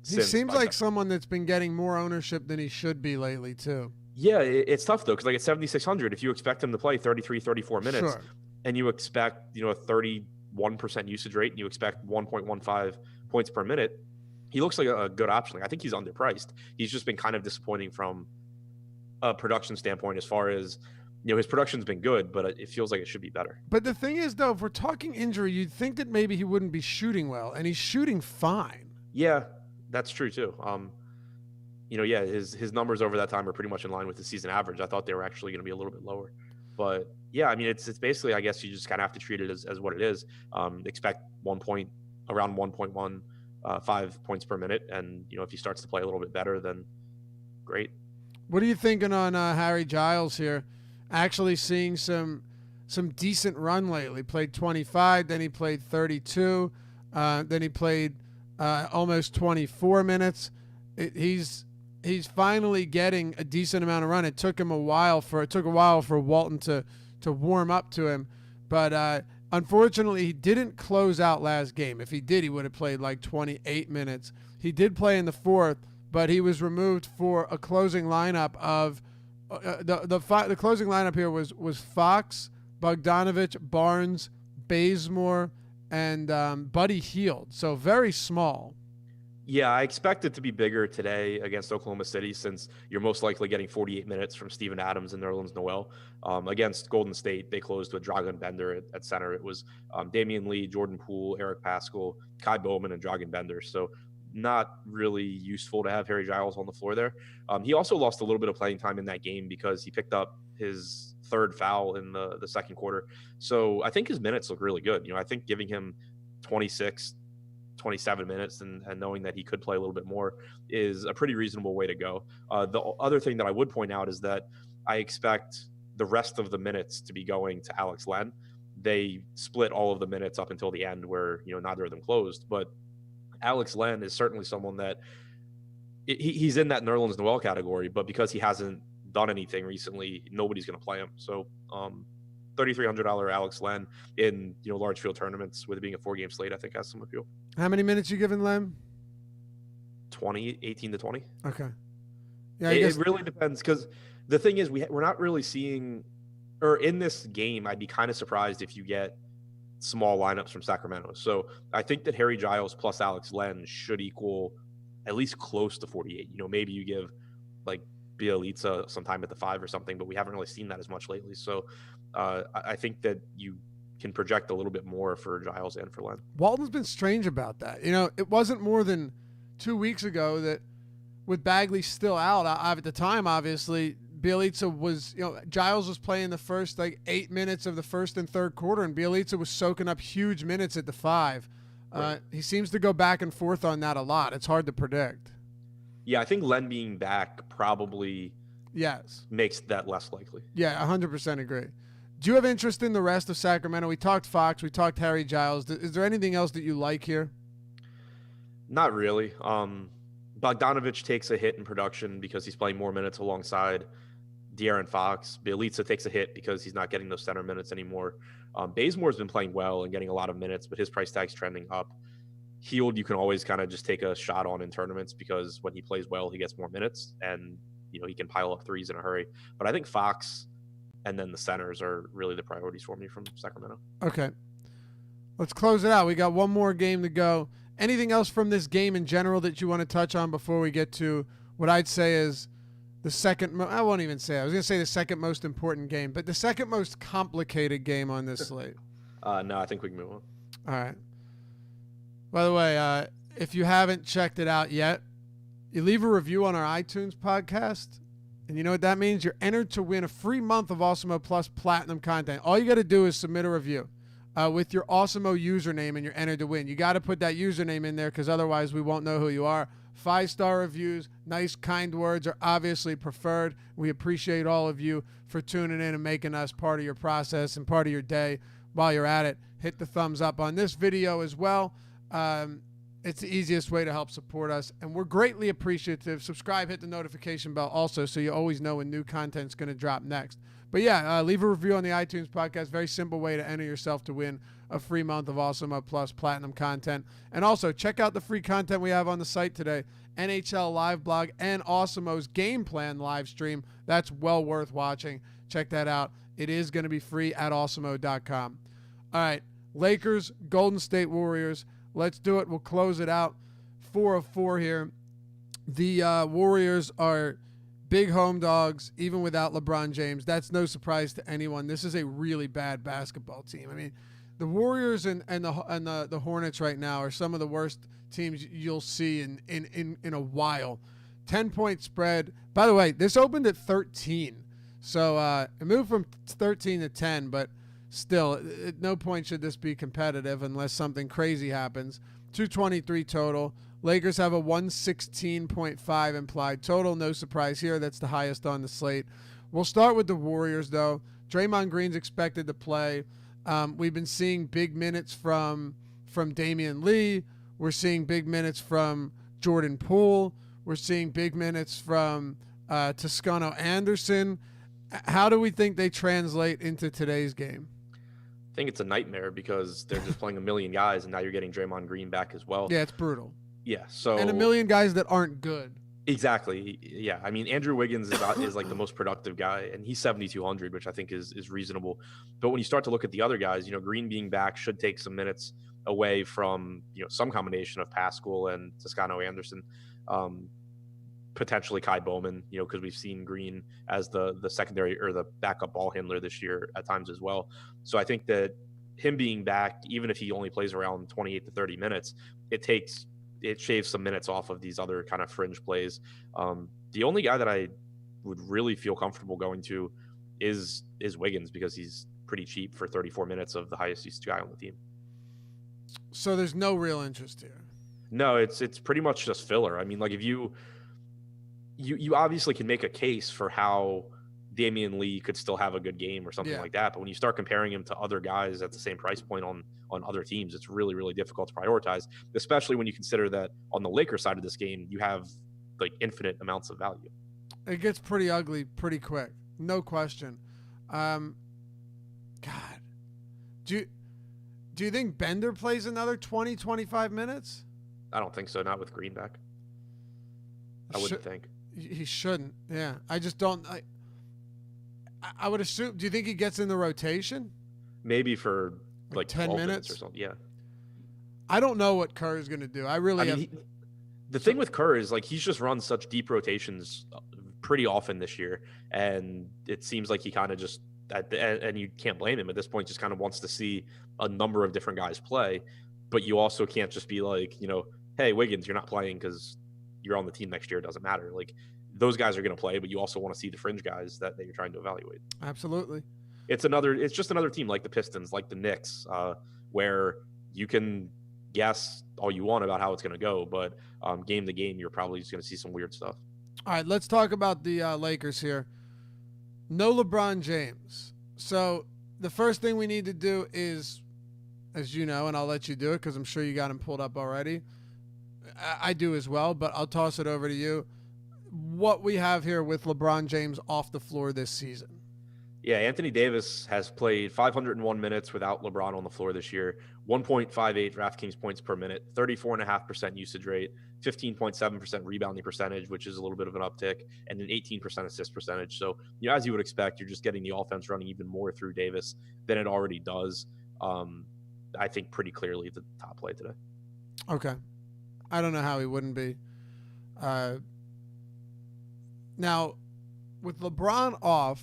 He seems like someone that's been getting more ownership than he should be lately too. Yeah, it's tough though, because like at 7,600, if you expect him to play 33, 34 minutes, sure, and you expect a 31% usage rate, and you expect 1.15 points per minute, he looks like a good option. Like, I think he's underpriced. He's just been kind of disappointing from a production standpoint as far as his production's been good, but it feels like it should be better. But the thing is, though, if we're talking injury, you'd think that maybe he wouldn't be shooting well, and he's shooting fine. Yeah, that's true too. His numbers over that time are pretty much in line with the season average. I thought they were actually going to be a little bit lower, but yeah, I mean, it's basically, I guess you just kind of have to treat it as what it is. Expect around 1.15 points per minute, and if he starts to play a little bit better, then great. What are you thinking on Harry Giles here? Actually seeing some decent run lately. Played 25, then he played 32, then he played almost 24 minutes. He's finally getting a decent amount of run. It took a while for Walton to warm up to him, but unfortunately he didn't close out last game. If he did, he would have played like 28 minutes. He did play in the fourth, but he was removed for a closing lineup of the closing lineup here was Fox, Bogdanovic, Barnes, Bazemore, and Buddy Hield. So very small. Yeah, I expect it to be bigger today against Oklahoma City, since you're most likely getting 48 minutes from Steven Adams and Nerlens Noel. Against Golden State, they closed with Dragan Bender at center. It was Damian Lee, Jordan Poole, Eric Paschall, Kai Bowman, and Dragan Bender. So not really useful to have Harry Giles on the floor there. He also lost a little bit of playing time in that game because he picked up his third foul in the second quarter. So I think his minutes look really good. I think giving him 26, 27 minutes and knowing that he could play a little bit more is a pretty reasonable way to go. The other thing that I would point out is that I expect the rest of the minutes to be going to Alex Len. They split all of the minutes up until the end where, neither of them closed, but Alex Len is certainly someone that he's in that Nerlens Noel category, but because he hasn't done anything recently, nobody's going to play him. So $3,300 Alex Len in large field tournaments, with it being a 4-game slate, I think has some appeal. How many minutes you giving Len? 18 to 20. Okay. Yeah, it really depends, because the thing is we're not really seeing, or in this game, I'd be kind of surprised if you get small lineups from Sacramento. So I think that Harry Giles plus Alex Len should equal at least close to 48. Maybe you give like Bjelica sometime at the 5 or something, but we haven't really seen that as much lately. So I think that you can project a little bit more for Giles and for Len. Walton's been strange about that. It wasn't more than 2 weeks ago that, with Bagley still out at the time, obviously, Bjelica was, Giles was playing the first 8 minutes of the first and third quarter, and Bjelica was soaking up huge minutes at the 5. Right. He seems to go back and forth on that a lot. It's hard to predict. Yeah, I think Len being back probably makes that less likely. Yeah, 100% agree. Do you have interest in the rest of Sacramento? We talked Fox, we talked Harry Giles. Is there anything else that you like here? Not really. Bogdanovic takes a hit in production because he's playing more minutes alongside De'Aaron Fox. Bjelica takes a hit because he's not getting those center minutes anymore. Bazemore's been playing well and getting a lot of minutes, but his price tag's trending up. Hield, you can always kind of just take a shot on in tournaments, because when he plays well, he gets more minutes, and he can pile up threes in a hurry. But I think Fox and then the centers are really the priorities for me from Sacramento. Okay, let's close it out. We got one more game to go. Anything else from this game in general that you want to touch on before we get to what I'd say is the second, I won't even say, I was going to say the second most important game, but the second most complicated game on this slate? No, I think we can move on. All right. By the way, if you haven't checked it out yet, you leave a review on our iTunes podcast. And you know what that means? You're entered to win a free month of Awesemo Plus Platinum content. All you got to do is submit a review with your Awesemo username, and you're entered to win. You got to put that username in there because otherwise we won't know who you are. 5-star reviews, nice, kind words are obviously preferred. We appreciate all of you for tuning in and making us part of your process and part of your day. While you're at it, hit the thumbs up on this video as well. It's the easiest way to help support us, and we're greatly appreciative. Subscribe, hit the notification bell also so you always know when new content's going to drop next. But yeah, leave a review on the iTunes podcast. Very simple way to enter yourself to win a free month of Awesemo Plus Platinum content. And also, check out the free content we have on the site today. NHL Live Blog and Awesemo's Game Plan live stream. That's well worth watching. Check that out. It is going to be free at awesemo.com. All right, Lakers, Golden State Warriors. Let's do it. We'll close it out. 4 of 4 here. The Warriors are big home dogs, even without LeBron James. That's no surprise to anyone. This is a really bad basketball team. I mean, the Warriors and the Hornets right now are some of the worst teams you'll see in a while. 10-point spread. By the way, this opened at 13. So it moved from 13 to 10, but still, at no point should this be competitive unless something crazy happens. 223 total. Lakers have a 116.5 implied total. No surprise here. That's the highest on the slate. We'll start with the Warriors, though. Draymond Green's expected to play. We've been seeing big minutes from Damian Lee. We're seeing big minutes from Jordan Poole. We're seeing big minutes from Toscano Anderson. How do we think they translate into today's game? I think it's a nightmare because they're just playing a million guys, and now you're getting Draymond Green back as well. Yeah, it's brutal. Yeah, so and a million guys that aren't good. Exactly. Yeah, I mean, Andrew Wiggins is like the most productive guy, and he's 7,200, which I think is reasonable. But when you start to look at the other guys, Green being back should take some minutes away from some combination of Pascal and Toscano Anderson. Potentially Kai Bowman, because we've seen Green as the secondary or the backup ball handler this year at times as well. So I think that him being back, even if he only plays around 28 to 30 minutes, it shaves some minutes off of these other kind of fringe plays. The only guy that I would really feel comfortable going to is Wiggins because he's pretty cheap for 34 minutes of the highest used guy on the team. So there's no real interest here. No, it's pretty much just filler. I mean, like if you obviously can make a case for how Damian Lee could still have a good game or something like that. But when you start comparing him to other guys at the same price point on other teams, it's really, really difficult to prioritize, especially when you consider that on the Lakers side of this game, you have like infinite amounts of value. It gets pretty ugly pretty quick. No question. God, do you think Bender plays another 20, 25 minutes? I don't think so. Not with Green back. I wouldn't think. He shouldn't. Yeah. I just don't. I would assume. Do you think he gets in the rotation? Maybe for like 10 minutes or something. Yeah. I don't know what Kerr is going to do. The thing with Kerr is like he's just run such deep rotations pretty often this year, and it seems like he kind of just and you can't blame him at this point. Just kind of wants to see a number of different guys play, but you also can't just be like, hey Wiggins, you're not playing because you're on the team next year. It doesn't matter. Like those guys are going to play, but you also want to see the fringe guys that you're trying to evaluate. Absolutely. It's just another team like the Pistons, like the Knicks, where you can guess all you want about how it's going to go, but game to game, you're probably just going to see some weird stuff. All right, let's talk about the Lakers here. No LeBron James. So the first thing we need to do is, as you know, and I'll let you do it because I'm sure you got him pulled up already. I do as well, but I'll toss it over to you. What we have here with LeBron James off the floor this season. Yeah, Anthony Davis has played 501 minutes without LeBron on the floor this year, 1.58 DraftKings points per minute, 34.5% usage rate, 15.7% rebounding percentage, which is a little bit of an uptick, and an 18% assist percentage. So, as you would expect, you're just getting the offense running even more through Davis than it already does. I think pretty clearly the top play today. Okay. I don't know how he wouldn't be. Now, with LeBron off,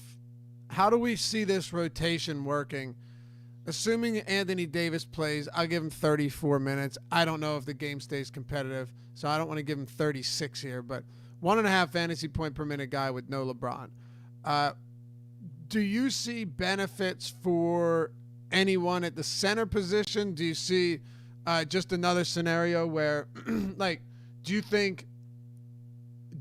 how do we see this rotation working? Assuming Anthony Davis plays, I'll give him 34 minutes. I don't know if the game stays competitive, so I don't want to give him 36 here. But 1.5 fantasy point per minute guy with no LeBron. Do you see benefits for anyone at the center position? Do you see just another scenario where, like, do you think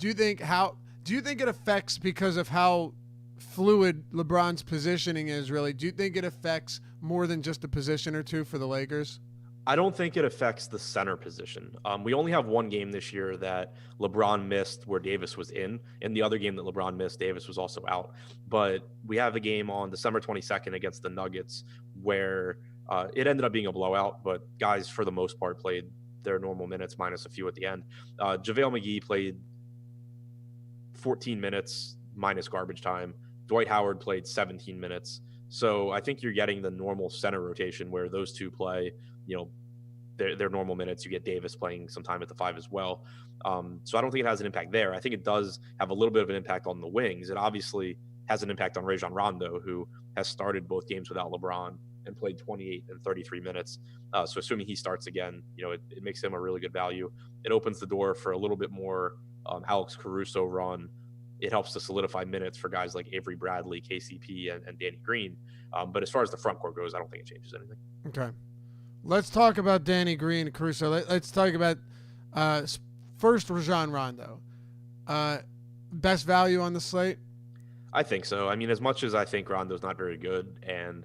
it affects because of how fluid LeBron's positioning is? Really, do you think it affects more than just a position or two for the Lakers? I don't think it affects the center position. We only have one game this year that LeBron missed where Davis was in. In the other game that LeBron missed, Davis was also out. But we have a game on December 22nd against the Nuggets where it ended up being a blowout, but guys, for the most part, played their normal minutes minus a few at the end. JaVale McGee played 14 minutes minus garbage time. Dwight Howard played 17 minutes. So I think you're getting the normal center rotation where those two play, their normal minutes. You get Davis playing some time at the 5 as well. So I don't think it has an impact there. I think it does have a little bit of an impact on the wings. It obviously has an impact on Rajon Rondo, who has started both games without LeBron and played 28 and 33 minutes. So assuming he starts again, it makes him a really good value. It opens the door for a little bit more Alex Caruso run. It helps to solidify minutes for guys like Avery Bradley, KCP, and Danny Green. But as far as the front court goes, I don't think it changes anything. Okay. Let's talk about Danny Green and Caruso. Let's talk about first Rajon Rondo. Best value on the slate? I think so. I mean, as much as I think Rondo's not very good and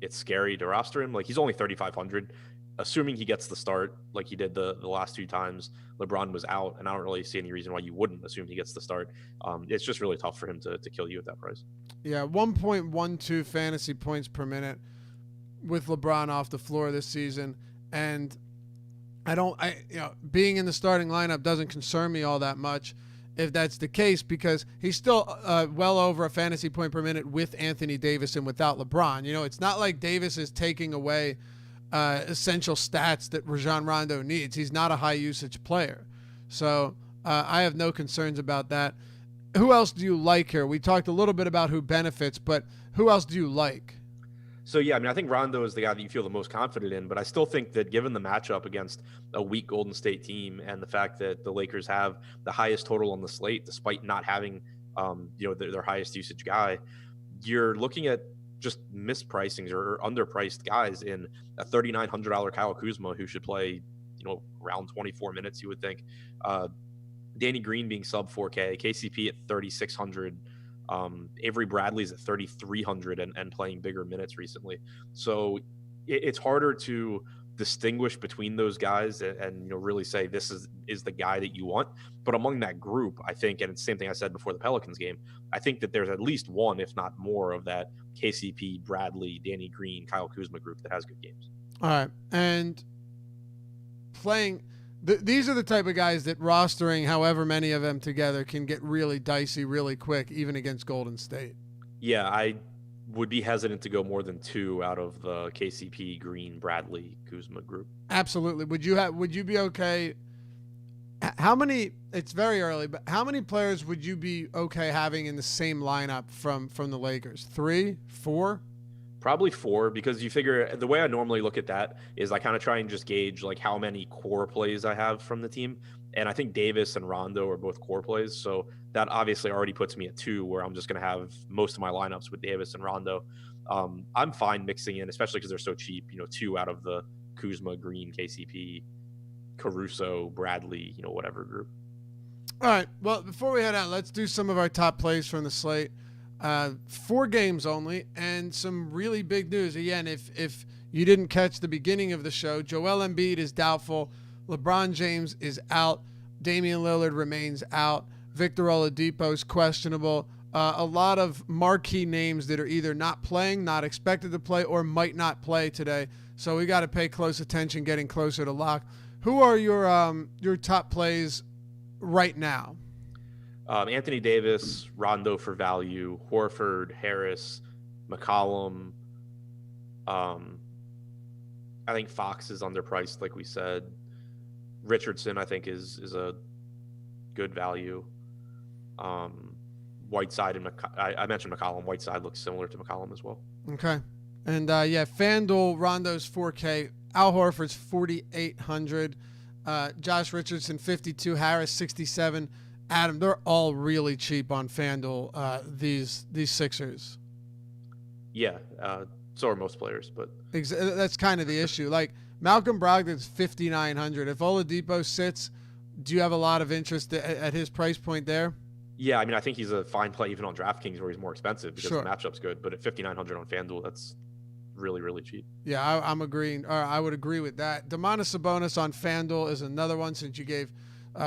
it's scary to roster him, like he's only 3,500. Assuming he gets the start like he did the last 2 times LeBron was out, and I don't really see any reason why you wouldn't assume he gets the start. It's just really tough for him to kill you at that price. Yeah, 1.12 fantasy points per minute with LeBron off the floor this season, and being in the starting lineup doesn't concern me all that much if that's the case, because he's still well over a fantasy point per minute with Anthony Davis and without LeBron. It's not like Davis is taking away essential stats that Rajon Rondo needs. He's not a high usage player. So I have no concerns about that. Who else do you like here? We talked a little bit about who benefits, but who else do you like? So, yeah, I mean, I think Rondo is the guy that you feel the most confident in, but I still think that given the matchup against a weak Golden State team and the fact that the Lakers have the highest total on the slate, despite not having, their highest usage guy, you're looking at just mispricings or underpriced guys in a $3,900 Kyle Kuzma who should play, around 24 minutes, you would think. Danny Green being sub 4K, KCP at 3,600. Avery Bradley's at 3,300 and playing bigger minutes recently. So it's harder to distinguish between those guys and really say this is the guy that you want. But among that group, I think, and it's the same thing I said before the Pelicans game, I think that there's at least one, if not more, of that KCP, Bradley, Danny Green, Kyle Kuzma group that has good games. All right. And playing these are the type of guys that rostering however many of them together can get really dicey really quick, even against Golden State. Yeah, I would be hesitant to go more than 2 out of the KCP, Green, Bradley, Kuzma group. Absolutely. Would you be okay? How many? It's very early, but how many players would you be okay having in the same lineup from the Lakers? 3, 4? Probably 4, because you figure the way I normally look at that is I kind of try and just gauge like how many core plays I have from the team. And I think Davis and Rondo are both core plays. So that obviously already puts me at 2, where I'm just going to have most of my lineups with Davis and Rondo. I'm fine mixing in, especially because they're so cheap, 2 out of the Kuzma, Green, KCP, Caruso, Bradley, whatever group. All right. Well, before we head out, let's do some of our top plays from the slate. 4 games only, and some really big news. Again, if you didn't catch the beginning of the show, Joel Embiid is doubtful. LeBron James is out. Damian Lillard remains out. Victor Oladipo is questionable. A lot of marquee names that are either not playing, not expected to play, or might not play today. So we got to pay close attention, getting closer to lock. Who are your top plays right now? Anthony Davis, Rondo for value, Horford, Harris, McCollum. I think Fox is underpriced, like we said. Richardson, I think, is a good value. Whiteside and I mentioned McCollum. Whiteside looks similar to McCollum as well. Okay. And FanDuel, Rondo's 4K. Al Horford's 4,800. Josh Richardson, 52. Harris, 67. Adam, they're all really cheap on FanDuel, these Sixers. Yeah, so are most players, but That's kind of the issue. Like Malcolm Brogdon's 5,900. If Oladipo sits, do you have a lot of interest at his price point there? yeah, I mean, I think he's a fine play even on DraftKings where he's more expensive because Sure. the matchup's good. But at 5,900 on FanDuel, that's really, really cheap. Yeah, I'm agreeing. Or I would agree with that. Domantas Sabonis on FanDuel is another one since you gave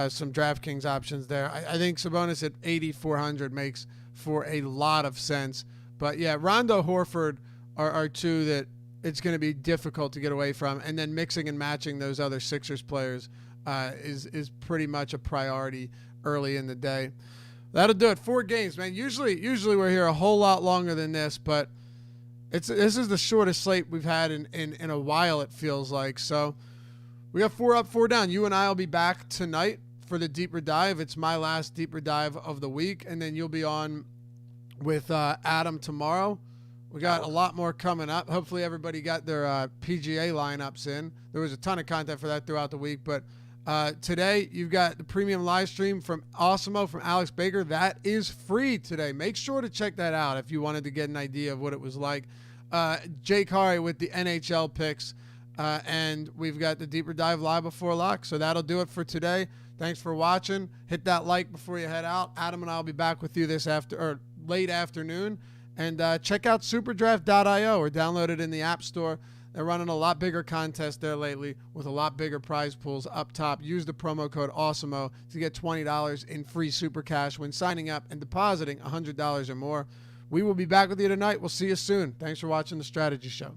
some DraftKings options there. I think Sabonis at 8,400 makes for a lot of sense. But yeah, Rondo, Horford are two that it's going to be difficult to get away from. And then mixing and matching those other Sixers players is pretty much a priority early in the day. That'll do it. 4 games, man. Usually we're here a whole lot longer than this, but this is the shortest slate we've had in a while, it feels like. So we got 4 up, 4 down. You and I will be back tonight for the deeper dive. It's my last deeper dive of the week, and then you'll be on with Adam tomorrow. We got a lot more coming up. Hopefully everybody got their PGA lineups in. There was a ton of content for that throughout the week, but today you've got the premium live stream from Awesemo from Alex Baker. That is free today. Make sure to check that out if you wanted to get an idea of what it was like. Jake Hari with the NHL picks, and we've got the deeper dive live before lock. So that'll do it for today. Thanks for watching. Hit that like before you head out. Adam and I will be back with you this late afternoon. And check out superdraft.io or download it in the App Store. They're running a lot bigger contest there lately with a lot bigger prize pools up top. Use the promo code AWESEMO to get $20 in free super cash when signing up and depositing $100 or more. We will be back with you tonight. We'll see you soon. Thanks for watching The Strategy Show.